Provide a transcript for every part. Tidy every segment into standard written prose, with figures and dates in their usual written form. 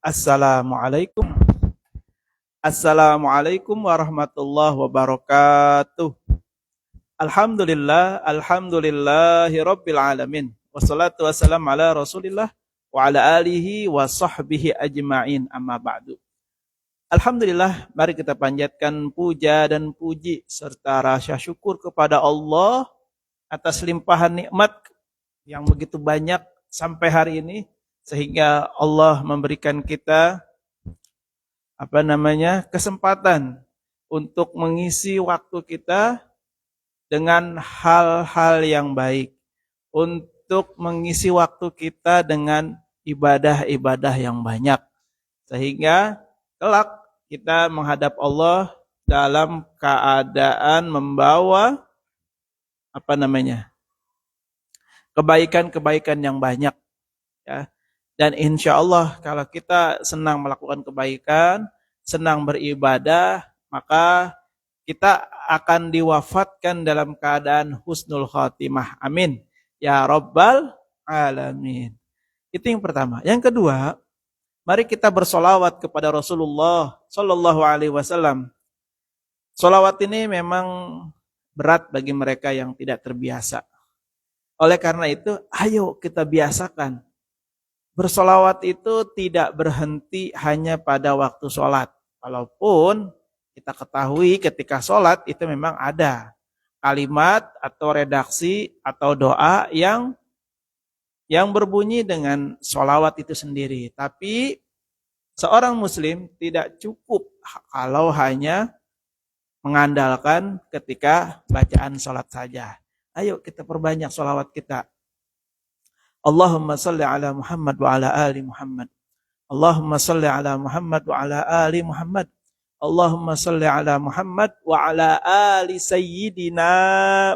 Assalamualaikum. Assalamualaikum warahmatullahi wabarakatuh. Alhamdulillahi rabbil alamin. Wassalatu wassalamu ala Rasulillah wa ala alihi wa sahbihi ajma'in, amma ba'du. Alhamdulillah, mari kita panjatkan puja dan puji serta rasa syukur kepada Allah atas limpahan nikmat yang begitu banyak sampai hari ini, sehingga Allah memberikan kita kesempatan untuk mengisi waktu kita dengan hal-hal yang baik, untuk mengisi waktu kita dengan ibadah-ibadah yang banyak, sehingga kelak kita menghadap Allah dalam keadaan membawa kebaikan-kebaikan yang banyak, ya. Dan insya Allah kalau kita senang melakukan kebaikan, senang beribadah, maka kita akan diwafatkan dalam keadaan husnul khatimah. Amin. Ya Rabbal Alamin. Itu yang pertama. Yang kedua, mari kita bersolawat kepada Rasulullah Sallallahu Alaihi Wasallam. Solawat ini memang berat bagi mereka yang tidak terbiasa. Oleh karena itu, ayo kita biasakan. Bersolawat itu tidak berhenti hanya pada waktu sholat. Walaupun kita ketahui ketika sholat itu memang ada kalimat atau redaksi atau doa yang berbunyi dengan solawat itu sendiri. Tapi seorang muslim tidak cukup kalau hanya mengandalkan ketika bacaan sholat saja. Ayo kita perbanyak solawat kita. Allahumma salli ala Muhammad wa ala ali Muhammad. Allahumma salli ala Muhammad wa ala ali Muhammad. Allahumma salli ala Muhammad wa ala ali Sayyidina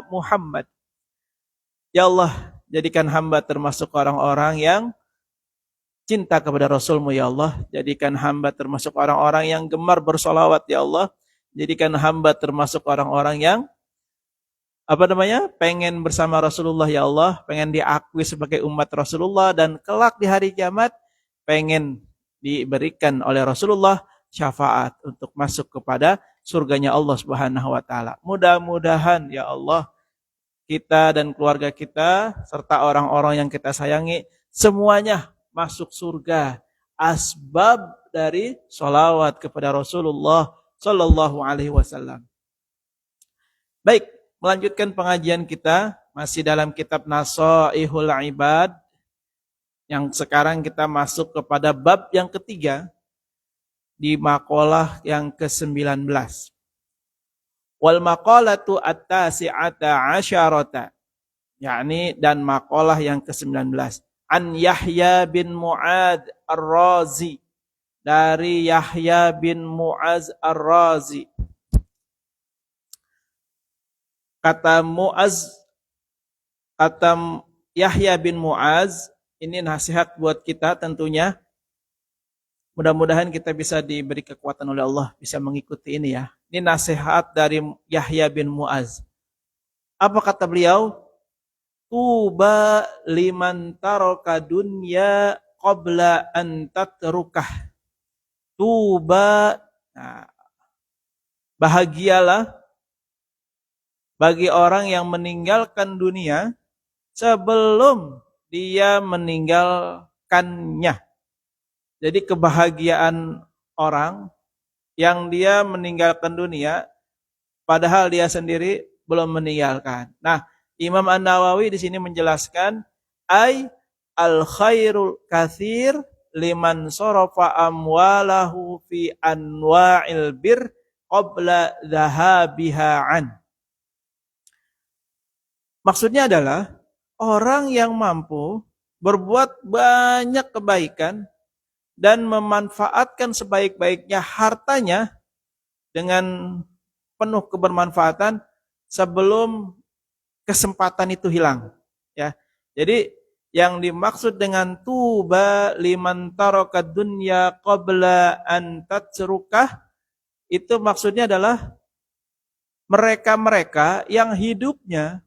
Muhammad. Ya Allah, jadikan hamba termasuk orang-orang yang cinta kepada Rasul-Mu, ya Allah. Jadikan hamba termasuk orang-orang yang gemar bersolawat, ya Allah. Jadikan hamba termasuk orang-orang yang pengen bersama Rasulullah, ya Allah, pengen diakui sebagai umat Rasulullah, dan kelak di hari kiamat pengen diberikan oleh Rasulullah syafaat untuk masuk kepada surganya Allah Subhanahu wa taala. Mudah-mudahan ya Allah, kita dan keluarga kita serta orang-orang yang kita sayangi semuanya masuk surga asbab dari sholawat kepada Rasulullah Sallallahu Alaihi Wasallam. Baik, melanjutkan pengajian kita masih dalam kitab Nasaihul Ibad, yang sekarang kita masuk kepada bab yang ketiga di maqalah yang ke-19. Wal maqalatu at-tasi'ata asyarata, yakni dan maqalah yang ke-19. An Yahya bin Mu'adz Ar-Razi, dari Yahya bin Mu'adz Ar-Razi. Kata Yahya bin Mu'adz, ini nasihat buat kita tentunya. Mudah-mudahan kita bisa diberi kekuatan oleh Allah, bisa mengikuti ini ya. Ini nasihat dari Yahya bin Mu'adz. Apa kata beliau? Tuba liman taraka dunya qabla an tatrukah. Tuba, bahagialah bagi orang yang meninggalkan dunia sebelum dia meninggalkannya. Jadi kebahagiaan orang yang dia meninggalkan dunia padahal dia sendiri belum meninggalkan. Nah, Imam An-Nawawi di sini menjelaskan al khairul katsir liman sarafa amwalahu fi anwa'il bir qabla dhahabiha an. Maksudnya adalah orang yang mampu berbuat banyak kebaikan dan memanfaatkan sebaik-baiknya hartanya dengan penuh kebermanfaatan sebelum kesempatan itu hilang. Ya, jadi yang dimaksud dengan tuba liman taraka dunya qabla an tatrukah, itu maksudnya adalah mereka-mereka yang hidupnya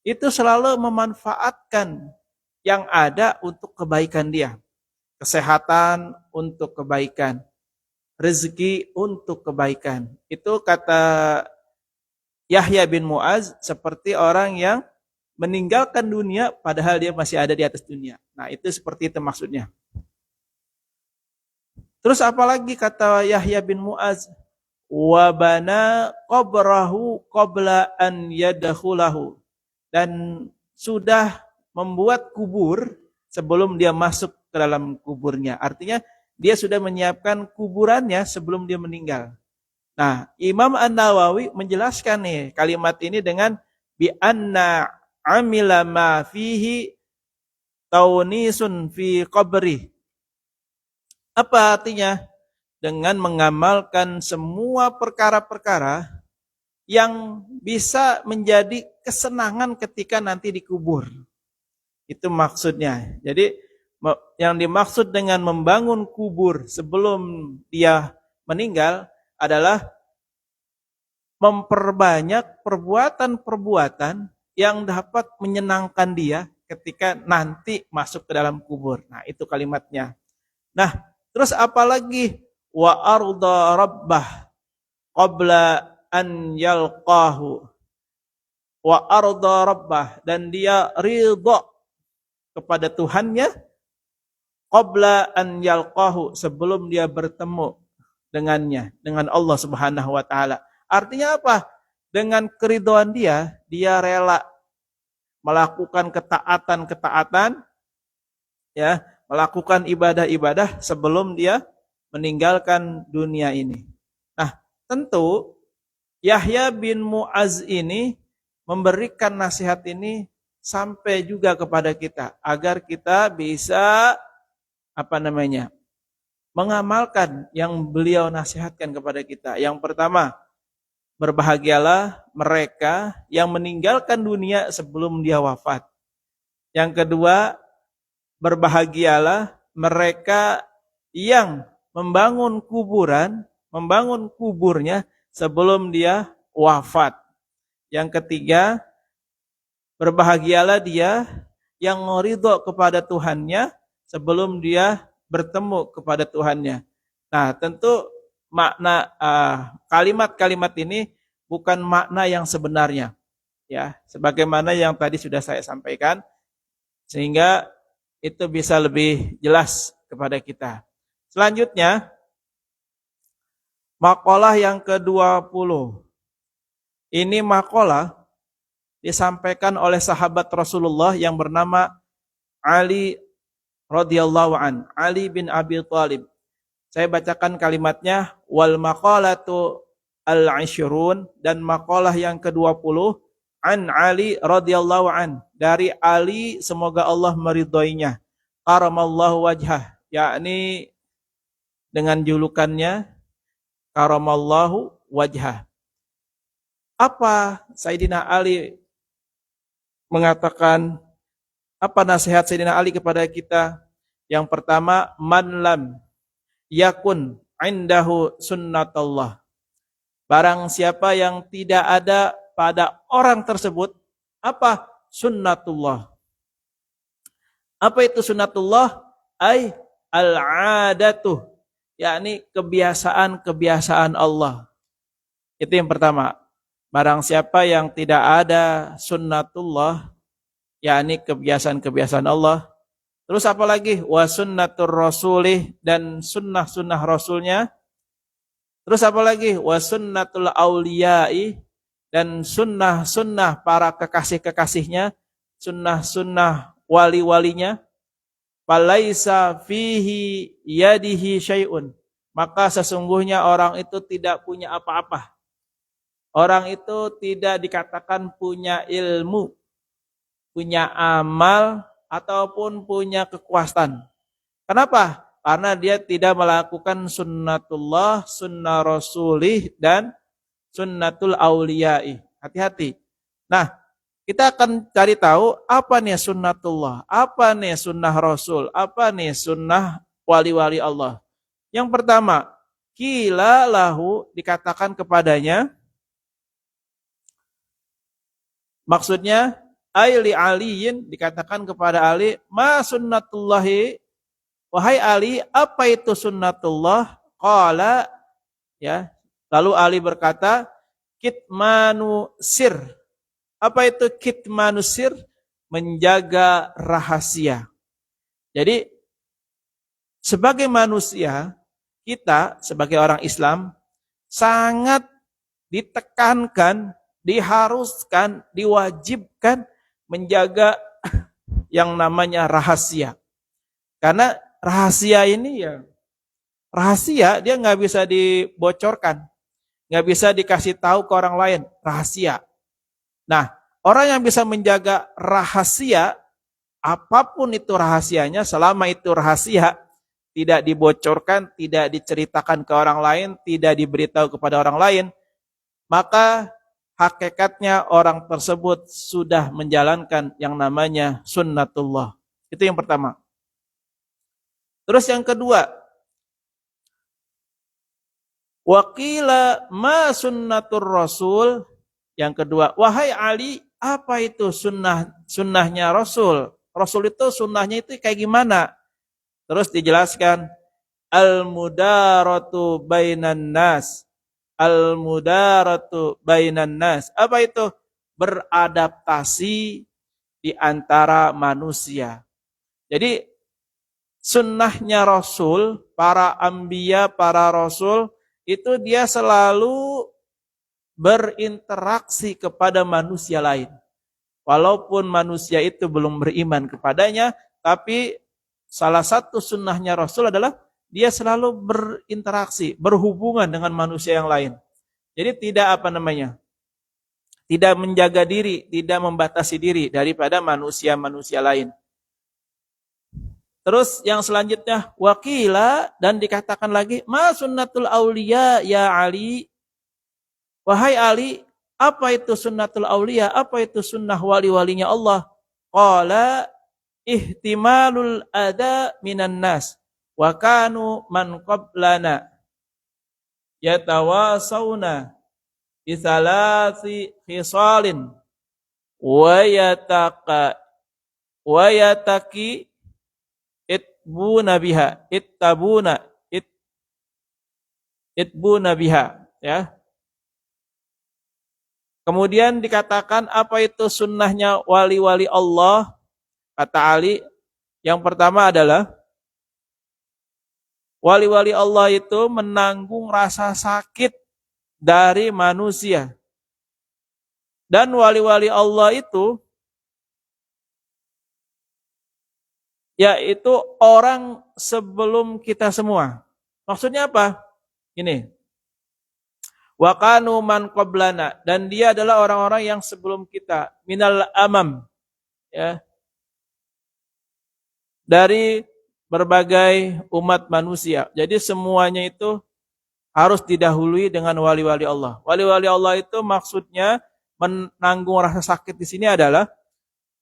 itu selalu memanfaatkan yang ada untuk kebaikan dia. kesehatan untuk kebaikan, rezeki untuk kebaikan. Itu kata Yahya bin Mu'az seperti orang yang meninggalkan dunia padahal dia masih ada di atas dunia. Nah, itu seperti itu maksudnya. Terus apalagi kata Yahya bin Mu'az? Wa bana qabrahu qabla an yadkhulahu. Dan sudah membuat kubur sebelum dia masuk ke dalam kuburnya. Artinya dia sudah menyiapkan kuburannya sebelum dia meninggal. Nah, Imam An-Nawawi menjelaskan nih kalimat ini dengan bi anna amila ma fihi taunisun fi qabri. Apa artinya? Dengan mengamalkan semua perkara-perkara yang bisa menjadi kesenangan ketika nanti dikubur. Itu maksudnya. Jadi yang dimaksud dengan membangun kubur sebelum dia meninggal adalah memperbanyak perbuatan-perbuatan yang dapat menyenangkan dia ketika nanti masuk ke dalam kubur. Nah, itu kalimatnya. Nah, terus apalagi wa arda rabbah qabla an yalqahu. Wa arda rabbah, dan dia ridha kepada Tuhannya qabla an yalqahu, sebelum dia bertemu dengannya, dengan Allah Subhanahu wa taala. Artinya apa? Dengan keridhaan dia rela melakukan ketaatan-ketaatan, ya, melakukan ibadah-ibadah sebelum dia meninggalkan dunia ini. Nah, tentu Yahya bin Mu'az ini memberikan nasihat ini sampai juga kepada kita agar kita bisa mengamalkan yang beliau nasihatkan kepada kita. Yang pertama, berbahagialah mereka yang meninggalkan dunia sebelum dia wafat. Yang kedua, berbahagialah mereka yang membangun kuburnya sebelum dia wafat. Yang ketiga, berbahagialah dia yang ridho kepada Tuhannya sebelum dia bertemu kepada Tuhannya. Nah, tentu makna kalimat-kalimat ini bukan makna yang sebenarnya, ya, sebagaimana yang tadi sudah saya sampaikan, sehingga itu bisa lebih jelas kepada kita. Selanjutnya, makalah yang ke-20. Ini makalah disampaikan oleh sahabat Rasulullah yang bernama Ali radhiyallahu an, Ali bin Abi Thalib. Saya bacakan kalimatnya, wal maqalatu al-'ishrun, dan maqalah yang ke-20 an Ali radhiyallahu an, dari Ali semoga Allah meridhoinya, karamallahu wajhah, yakni dengan julukannya karamallahu wajhah. Apa Sayyidina Ali mengatakan, apa nasihat Sayyidina Ali kepada kita? Yang pertama, man lam yakun indahu sunnatullah. Barang siapa yang tidak ada pada orang tersebut apa? Sunnatullah. Apa itu sunnatullah? Ay al-'adatuh, yakni kebiasaan-kebiasaan Allah. Itu yang pertama. Barang siapa yang tidak ada sunnatullah, yakni kebiasaan-kebiasaan Allah. Terus apa lagi? Wa sunnatur rasulih, dan sunnah-sunnah rasulnya. Terus apa lagi? Wa sunnatul auliyai, dan sunnah-sunnah para kekasih-kekasihnya, sunnah-sunnah wali-walinya. Falaisa fihi yadihi syai'un, maka sesungguhnya orang itu tidak punya apa-apa. Orang itu tidak dikatakan punya ilmu, punya amal, ataupun punya kekuasaan. Kenapa? Karena dia tidak melakukan sunnatullah, sunnah rasulih, dan sunnatul auliyai. Hati-hati. Nah, kita akan cari tahu apa nih sunnatullah, apa nih sunnah rasul, apa nih sunnah wali-wali Allah. Yang pertama, qila lahu, dikatakan kepadanya, maksudnya, Aili aliyin, dikatakan kepada Ali, ma sunnatullahi wahai Ali, apa itu sunnatullah? Qala, ya. Lalu Ali berkata, kitmanu sir. Apa itu kitmanu sir? Menjaga rahasia. Jadi sebagai manusia, kita sebagai orang Islam sangat ditekankan, diharuskan, diwajibkan menjaga yang namanya rahasia. Karena rahasia ini ya, rahasia dia nggak bisa dibocorkan, nggak bisa dikasih tahu ke orang lain, rahasia. Nah, orang yang bisa menjaga rahasia, apapun itu rahasianya, selama itu rahasia, tidak dibocorkan, tidak diceritakan ke orang lain, tidak diberitahu kepada orang lain, maka hakikatnya orang tersebut sudah menjalankan yang namanya sunnatullah. Itu yang pertama. Terus yang kedua, waqila ma sunnatur rasul. Yang kedua, wahai Ali, apa itu sunnahnya Rasul? Rasul itu sunnahnya itu kayak gimana? Terus dijelaskan, al-mudaratu bainan nas. Al-mudaratu bainan nas. Apa itu? Beradaptasi di antara manusia. Jadi sunnahnya Rasul, para anbiya, para Rasul, itu dia selalu berinteraksi kepada manusia lain. Walaupun manusia itu belum beriman kepadanya, tapi salah satu sunnahnya Rasul adalah dia selalu berinteraksi, berhubungan dengan manusia yang lain. Jadi tidak tidak menjaga diri, tidak membatasi diri daripada manusia-manusia lain. Terus yang selanjutnya, wakila, dan dikatakan lagi, ma sunnatul auliya ya Ali. Wahai Ali, apa itu sunnatul auliya? Apa itu sunnah wali-walinya Allah? Qala ihtimalul ada minan nas wa kanu man qablana yatawasawna bisalasi khisalin wa yataki itbuna biha, ya. Kemudian dikatakan apa itu sunnahnya wali-wali Allah? Kata Ali, yang pertama adalah wali-wali Allah itu menanggung rasa sakit dari manusia. Dan wali-wali Allah itu yaitu orang sebelum kita semua. Maksudnya apa? Ini. Wa kanu man qablana, dan dia adalah orang-orang yang sebelum kita, minal amam, ya, dari berbagai umat manusia. Jadi semuanya itu harus didahului dengan wali-wali Allah. Wali-wali Allah itu maksudnya menanggung rasa sakit di sini adalah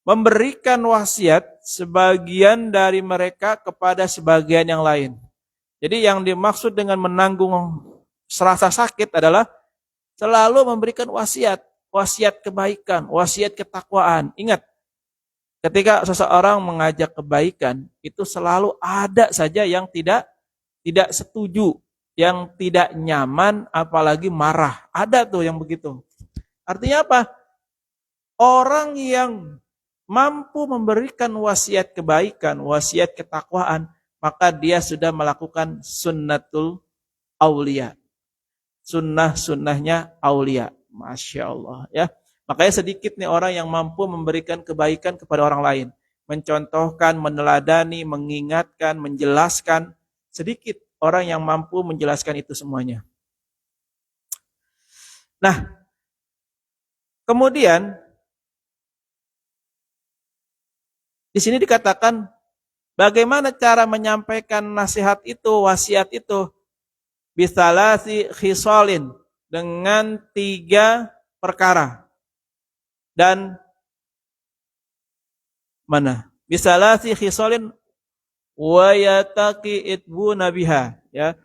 memberikan wasiat sebagian dari mereka kepada sebagian yang lain. Jadi yang dimaksud dengan menanggung rasa sakit adalah selalu memberikan wasiat, wasiat kebaikan, wasiat ketakwaan. Ingat, ketika seseorang mengajak kebaikan, itu selalu ada saja yang tidak setuju, yang tidak nyaman, apalagi marah. Ada tuh yang begitu. Artinya apa? Orang yang mampu memberikan wasiat kebaikan, wasiat ketakwaan, maka dia sudah melakukan sunnatul aulia. Sunnahnya aulia. Masya Allah, ya. Makanya sedikit nih orang yang mampu memberikan kebaikan kepada orang lain. Mencontohkan, meneladani, mengingatkan, menjelaskan. Sedikit orang yang mampu menjelaskan itu semuanya. Nah, kemudian di sini dikatakan bagaimana cara menyampaikan nasihat itu, wasiat itu. Bisalasi khisalin, dengan 3 perkara. Dan mana? Bisalasi khisalin wa yataqi itbuna biha, ya.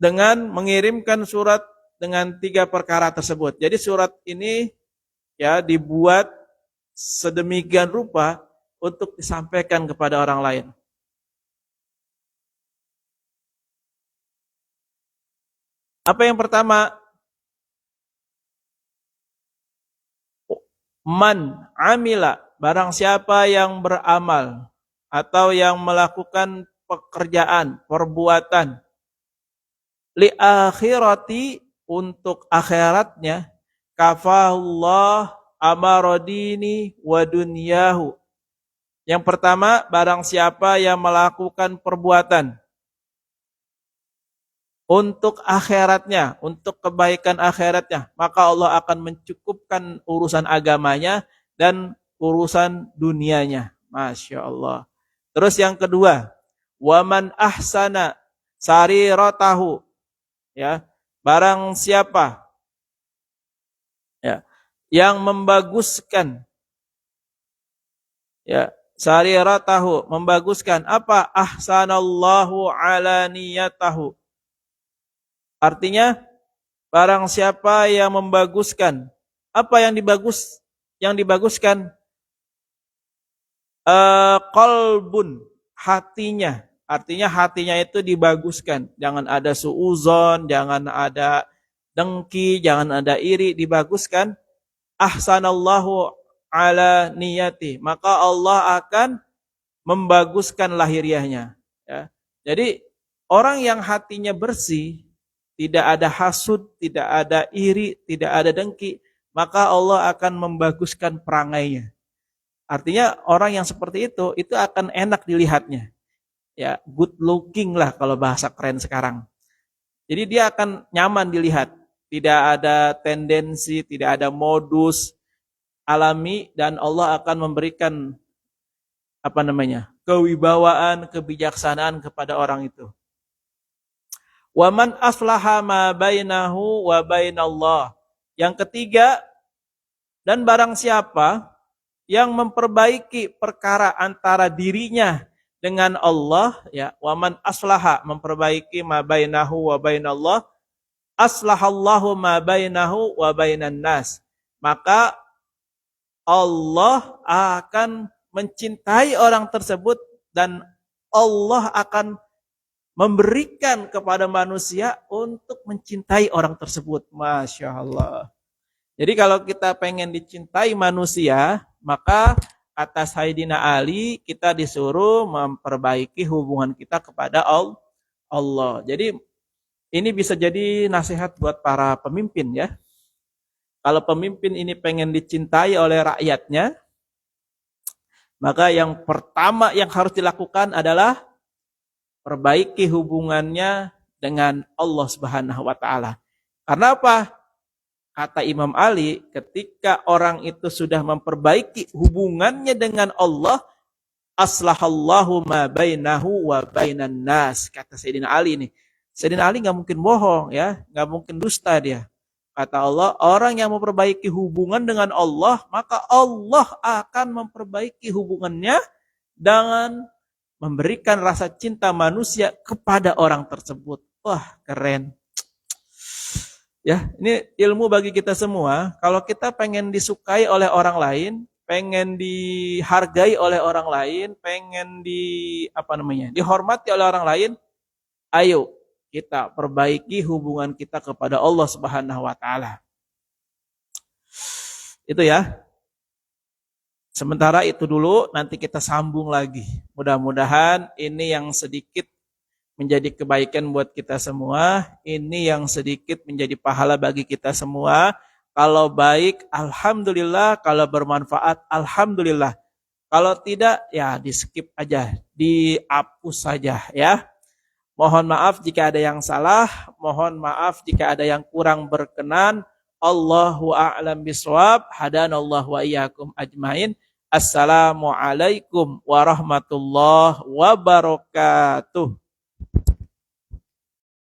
Dengan mengirimkan surat dengan 3 perkara tersebut. Jadi surat ini ya dibuat sedemikian rupa untuk disampaikan kepada orang lain. Apa yang pertama? Man amila, barang siapa yang beramal atau yang melakukan pekerjaan, perbuatan li akhirati, untuk akhiratnya, kafahullah amarodini wa dunyahu. Yang pertama, barang siapa yang melakukan perbuatan untuk akhiratnya, untuk kebaikan akhiratnya, maka Allah akan mencukupkan urusan agamanya dan urusan dunianya. Masya Allah. Terus yang kedua, waman ahsana sariratahu, ya, barang siapa, ya, yang membaguskan, ya, sariratahu, membaguskan apa? Ahsanallahu ala niyatahu. Artinya, barang siapa yang membaguskan, apa yang diguskan? Qalbun, hatinya. Artinya hatinya itu dibaguskan. Jangan ada suuzon, jangan ada dengki, jangan ada iri, dibaguskan. Ahsanallahu ala niyati. Maka Allah akan membaguskan lahiriahnya. Ya. Jadi orang yang hatinya bersih, tidak ada hasud, tidak ada iri, tidak ada dengki, maka Allah akan membaguskan perangainya. Artinya orang yang seperti itu akan enak dilihatnya. Ya, good looking lah kalau bahasa keren sekarang. Jadi dia akan nyaman dilihat. Tidak ada tendensi, tidak ada modus alami, dan Allah akan memberikan kewibawaan, kebijaksanaan kepada orang itu. Waman aslaha ma bainahu wa bainallah. Yang ketiga, dan barang siapa yang memperbaiki perkara antara dirinya dengan Allah, ya, waman aslaha, memperbaiki ma bainahu wa bainallah, aslahallahu ma bainahu wa bainan nas. Maka Allah akan mencintai orang tersebut dan Allah akan memberikan kepada manusia untuk mencintai orang tersebut. Masya Allah. Jadi kalau kita pengen dicintai manusia, maka atas Sayyidina Ali kita disuruh memperbaiki hubungan kita kepada Allah. Jadi ini bisa jadi nasihat buat para pemimpin, ya. Kalau pemimpin ini pengen dicintai oleh rakyatnya, maka yang pertama yang harus dilakukan adalah perbaiki hubungannya dengan Allah Subhanahu wa taala. Karena apa? Kata Imam Ali, ketika orang itu sudah memperbaiki hubungannya dengan Allah, aslahallahu ma bainahu wa bainan nas. Kata Sayyidina Ali nih. Sayyidina Ali nggak mungkin bohong, ya, nggak mungkin dusta dia. Kata Allah, orang yang memperbaiki hubungan dengan Allah, maka Allah akan memperbaiki hubungannya dengan memberikan rasa cinta manusia kepada orang tersebut. Wah, keren. Ya, ini ilmu bagi kita semua. Kalau kita pengen disukai oleh orang lain, pengen dihargai oleh orang lain, pengen dihormati oleh orang lain, ayo kita perbaiki hubungan kita kepada Allah Subhanahu wa taala. Itu ya. Sementara itu dulu, nanti kita sambung lagi. Mudah-mudahan ini yang sedikit menjadi kebaikan buat kita semua. Ini yang sedikit menjadi pahala bagi kita semua. Kalau baik, alhamdulillah. Kalau bermanfaat, alhamdulillah. Kalau tidak, ya di skip aja. Dihapus saja, ya. Mohon maaf jika ada yang salah. Mohon maaf jika ada yang kurang berkenan. Allahu a'lam bishawab. Hadanallahu wa iyyakum ajmain. Assalamualaikum warahmatullahi wabarakatuh.